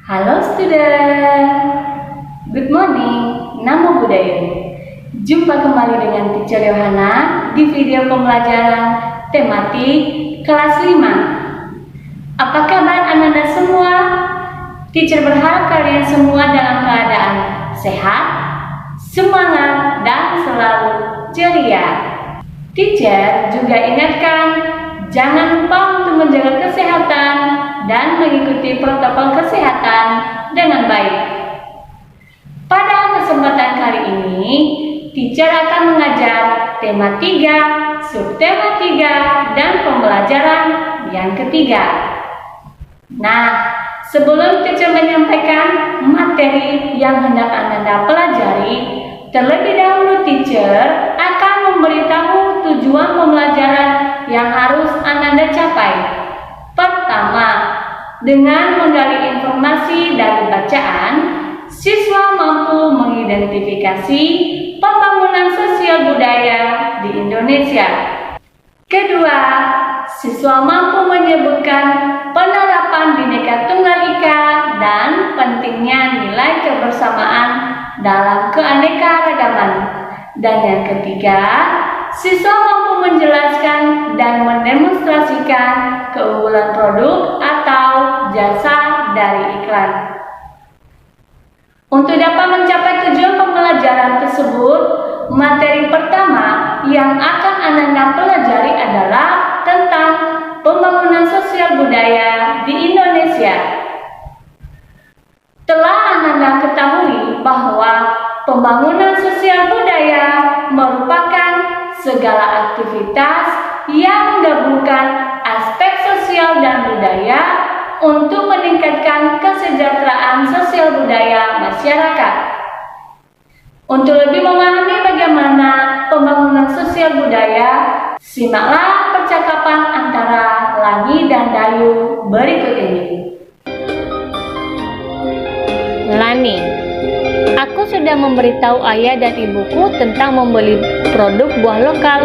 Halo student, good morning, namo buddhaya. Jumpa kembali dengan Teacher Yohana di video pembelajaran tematik kelas 5. Apa kabar anak-anak semua? Teacher berharap kalian semua dalam keadaan sehat, semangat, dan selalu ceria. Teacher juga ingatkan, jangan lupa untuk menjaga kesehatan dan mengikuti protokol kesehatan dengan baik. Pada kesempatan kali ini, teacher akan mengajar tema 3, subtema 3, dan pembelajaran yang ketiga. Nah, sebelum teacher menyampaikan materi yang hendak Anda pelajari, terlebih dahulu teacher akan memberitahu tujuan pembelajaran yang harus Anda capai. Pertama, dengan menggali informasi dari bacaan, siswa mampu mengidentifikasi pembangunan sosial budaya di Indonesia. Kedua, siswa mampu menyebutkan penerapan Bhinneka Tunggal Ika dan pentingnya nilai kebersamaan dalam keanekaragaman. Dan yang ketiga, siswa mampu menjelaskan dan mendemonstrasikan keunggulan produk atau jasa dari iklan. Untuk dapat mencapai tujuan pembelajaran tersebut, materi pertama yang akan Anda pelajari adalah tentang pembangunan sosial budaya di Indonesia. Telah Anda ketahui bahwa pembangunan sosial budaya merupakan segala aktivitas yang menggabungkan aspek sosial dan budaya untuk meningkatkan kesejahteraan sosial budaya masyarakat. Untuk lebih memahami bagaimana pembangunan sosial budaya, simaklah percakapan antara Lani dan Dayu berikut ini. Lani, aku sudah memberitahu ayah dan ibuku tentang membeli produk buah lokal.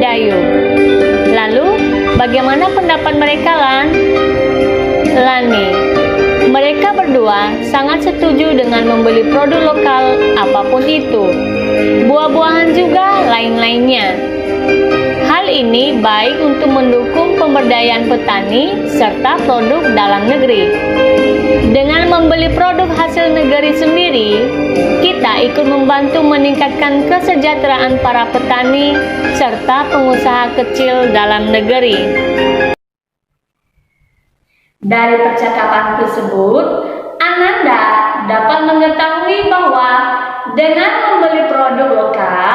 Dayu, lalu bagaimana pendapat mereka, Lan? Lani, mereka berdua sangat setuju dengan membeli produk lokal apapun itu, buah-buahan juga lain-lainnya. Hal ini baik untuk mendukung pemberdayaan petani serta produk dalam negeri. Dengan membeli produk hasil negeri sendiri, kita ikut membantu meningkatkan kesejahteraan para petani serta pengusaha kecil dalam negeri. Dari percakapan tersebut, Ananda dapat mengetahui bahwa dengan membeli produk lokal,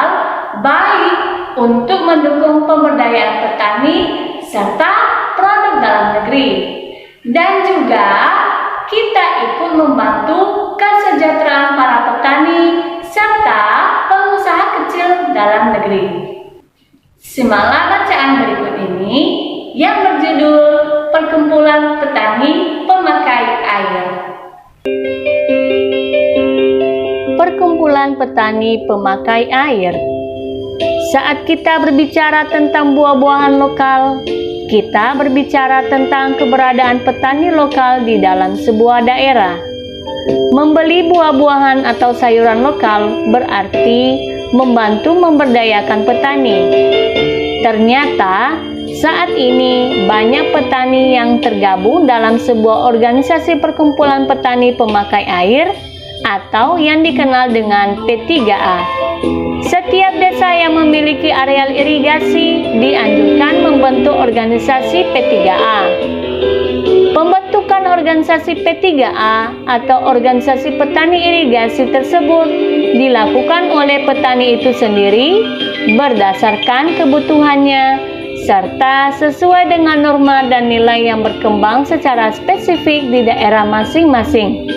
baik untuk mendukung pemberdayaan petani serta produk dalam negeri. Dan juga kita ikut membantu kesejahteraan para petani serta pengusaha kecil dalam negeri. Simaklah bacaan berikut ini yang berjudul Perkumpulan Petani Pemakai Air. Perkumpulan Petani Pemakai Air. Saat kita berbicara tentang buah-buahan lokal, kita berbicara tentang keberadaan petani lokal di dalam sebuah daerah. Membeli buah-buahan atau sayuran lokal berarti membantu memberdayakan petani. Ternyata, saat ini banyak petani yang tergabung dalam sebuah organisasi perkumpulan petani pemakai air atau yang dikenal dengan P3A. Setiap desa yang memiliki areal irigasi dianjurkan membentuk organisasi P3A. Pembentukan organisasi P3A atau organisasi petani irigasi tersebut dilakukan oleh petani itu sendiri berdasarkan kebutuhannya serta sesuai dengan norma dan nilai yang berkembang secara spesifik di daerah masing-masing.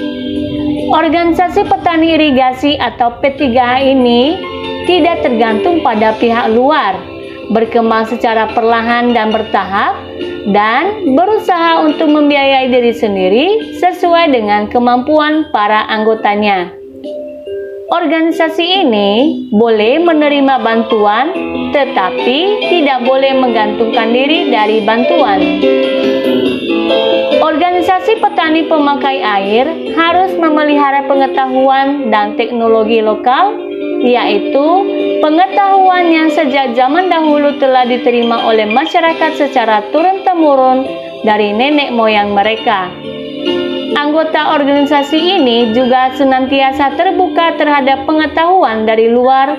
Organisasi petani irigasi atau P3A ini tidak tergantung pada pihak luar, berkembang secara perlahan dan bertahap, dan berusaha untuk membiayai diri sendiri sesuai dengan kemampuan para anggotanya. Organisasi ini boleh menerima bantuan, tetapi tidak boleh menggantungkan diri dari bantuan. Organisasi petani pemakai air harus memelihara pengetahuan dan teknologi lokal, yaitu pengetahuan yang sejak zaman dahulu telah diterima oleh masyarakat secara turun-temurun dari nenek moyang mereka. Anggota organisasi ini juga senantiasa terbuka terhadap pengetahuan dari luar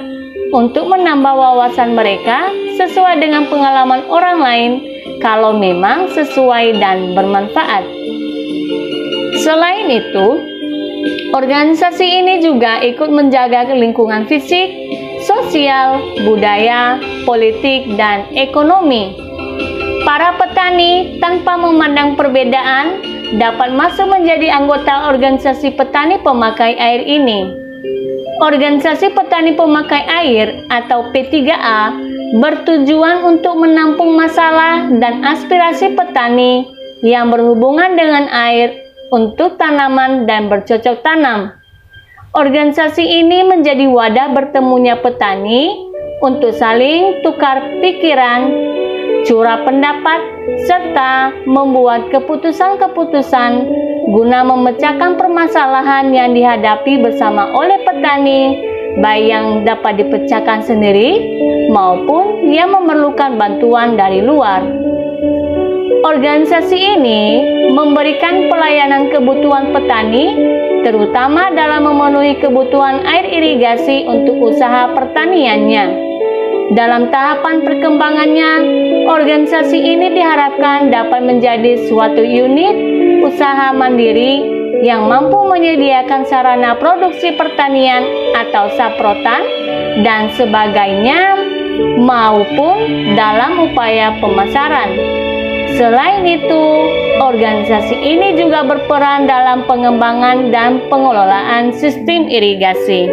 untuk menambah wawasan mereka sesuai dengan pengalaman orang lain kalau memang sesuai dan bermanfaat. Selain itu, organisasi ini juga ikut menjaga lingkungan fisik, sosial, budaya, politik, dan ekonomi. Para petani tanpa memandang perbedaan dapat masuk menjadi anggota organisasi petani pemakai air ini. Organisasi petani pemakai air atau P3A bertujuan untuk menampung masalah dan aspirasi petani yang berhubungan dengan air untuk tanaman dan bercocok tanam. Organisasi ini menjadi wadah bertemunya petani untuk saling tukar pikiran, curah pendapat, serta membuat keputusan-keputusan guna memecahkan permasalahan yang dihadapi bersama oleh petani, baik yang dapat dipecahkan sendiri maupun yang memerlukan bantuan dari luar. Organisasi ini memberikan pelayanan kebutuhan petani, terutama dalam memenuhi kebutuhan air irigasi untuk usaha pertaniannya. Dalam tahapan perkembangannya, organisasi ini diharapkan dapat menjadi suatu unit usaha mandiri yang mampu menyediakan sarana produksi pertanian atau saprotan dan sebagainya maupun dalam upaya pemasaran. Selain itu, organisasi ini juga berperan dalam pengembangan dan pengelolaan sistem irigasi.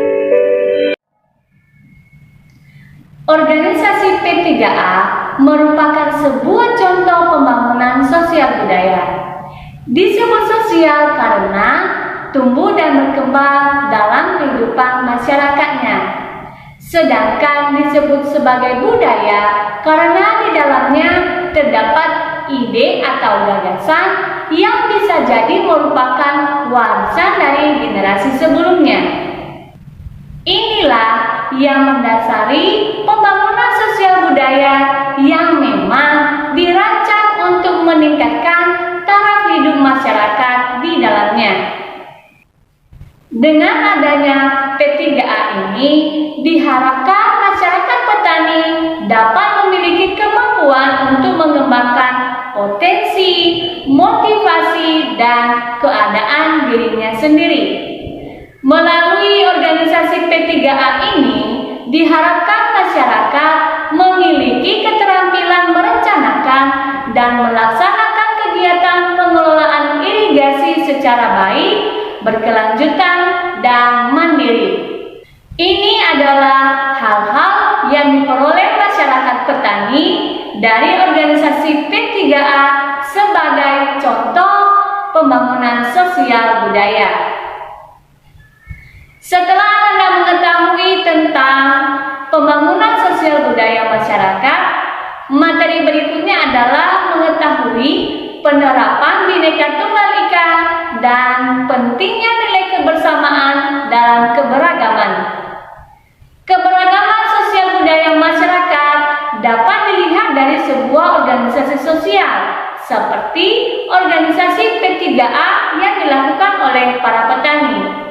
Organisasi P3A merupakan sebuah contoh pembangunan sosial budaya. Disebut sosial karena tumbuh dan berkembang dalam kehidupan masyarakatnya. Sedangkan disebut sebagai budaya karena di dalamnya terdapat ide atau gagasan yang bisa jadi merupakan warisan dari generasi sebelumnya. Inilah yang mendasari pembangunan sosial budaya yang memang dirancang untuk meningkatkan taraf hidup masyarakat di dalamnya. Dengan adanya P3A ini, diharapkan masyarakat petani dapat memiliki kemampuan untuk mengembangkan potensi, motivasi, dan keadaan dirinya sendiri. Melalui organisasi P3A ini, diharapkan masyarakat memiliki keterampilan merencanakan dan melaksanakan kegiatan pengelolaan irigasi secara baik, berkelanjutan, dan mandiri. Ini adalah hal-hal yang diperoleh masyarakat petani dari organisasi P3A sebagai contoh pembangunan sosial budaya. Setelah Anda mengetahui tentang pembangunan sosial budaya masyarakat, materi berikutnya adalah mengetahui penerapan Bhinneka Tunggal Ika dan pentingnya nilai kebersamaan dalam keberagaman. Keberagaman sosial budaya masyarakat dapat dilihat dari sebuah organisasi sosial seperti organisasi P3A yang dilakukan oleh para petani.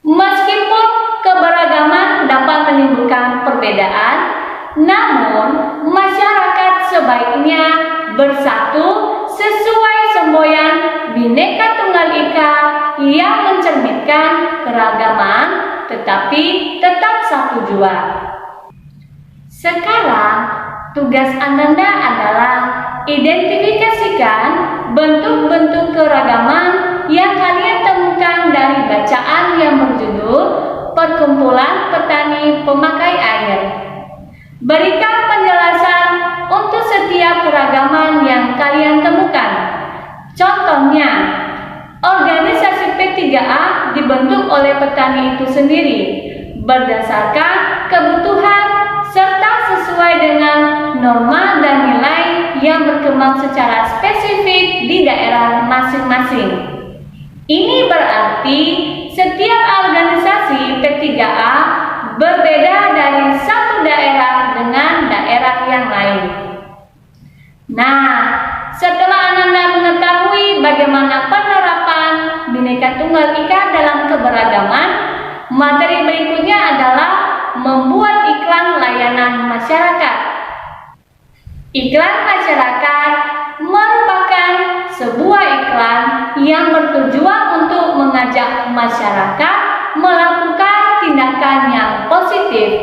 Meskipun keberagaman dapat menimbulkan perbedaan, namun masyarakat sebaiknya bersatu sesuai semboyan Bhinneka Tunggal Ika yang mencerminkan keragaman tetapi tetap satu jua. Sekarang, tugas Ananda adalah identifikasikan bentuk-bentuk keragaman yang kalian temukan dari bacaan yang berjudul Perkumpulan Petani Pemakai Air. Berikan penjelasan untuk setiap keragaman yang kalian temukan. Contohnya, organisasi P3A dibentuk oleh petani itu sendiri berdasarkan kebutuhan serta sesuai dengan norma dan nilai yang berkembang secara spesifik di daerah masing-masing. Ini berarti setiap organisasi P3A berbeda dari satu daerah dengan daerah yang lain. Nah, setelah Ananda mengetahui bagaimana penerapan Bhinneka Tunggal Ika dalam keberagaman, materi berikutnya adalah membuat iklan layanan masyarakat. Iklan masyarakat merupakan sebuah iklan yang bertujuan untuk mengajak masyarakat melakukan tindakan yang positif.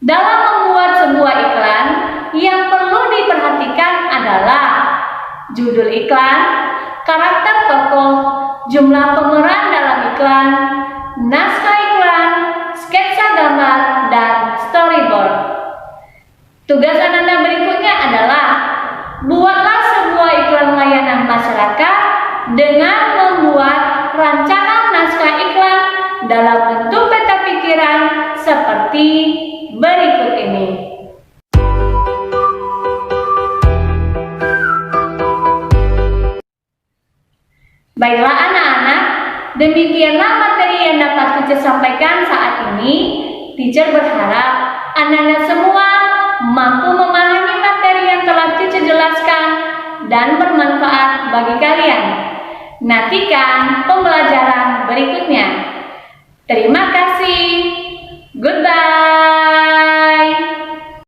Dalam membuat sebuah iklan, yang perlu diperhatikan adalah judul iklan, karakter tokoh, jumlah pemeran dalam iklan, naskah iklan, sketsa gambar, dan storyboard. Tugas Ananda berikutnya adalah buatlah sebuah iklan layanan masyarakat dengan membuat rancangan naskah iklan dalam bentuk peta pikiran seperti berikut ini. Baiklah anak-anak, demikianlah materi yang dapat teacher sampaikan saat ini. Teacher berharap anak-anak semua mampu memahami materi yang telah teacher jelaskan dan bermanfaat bagi kalian. Nantikan pembelajaran berikutnya. Terima kasih. Goodbye.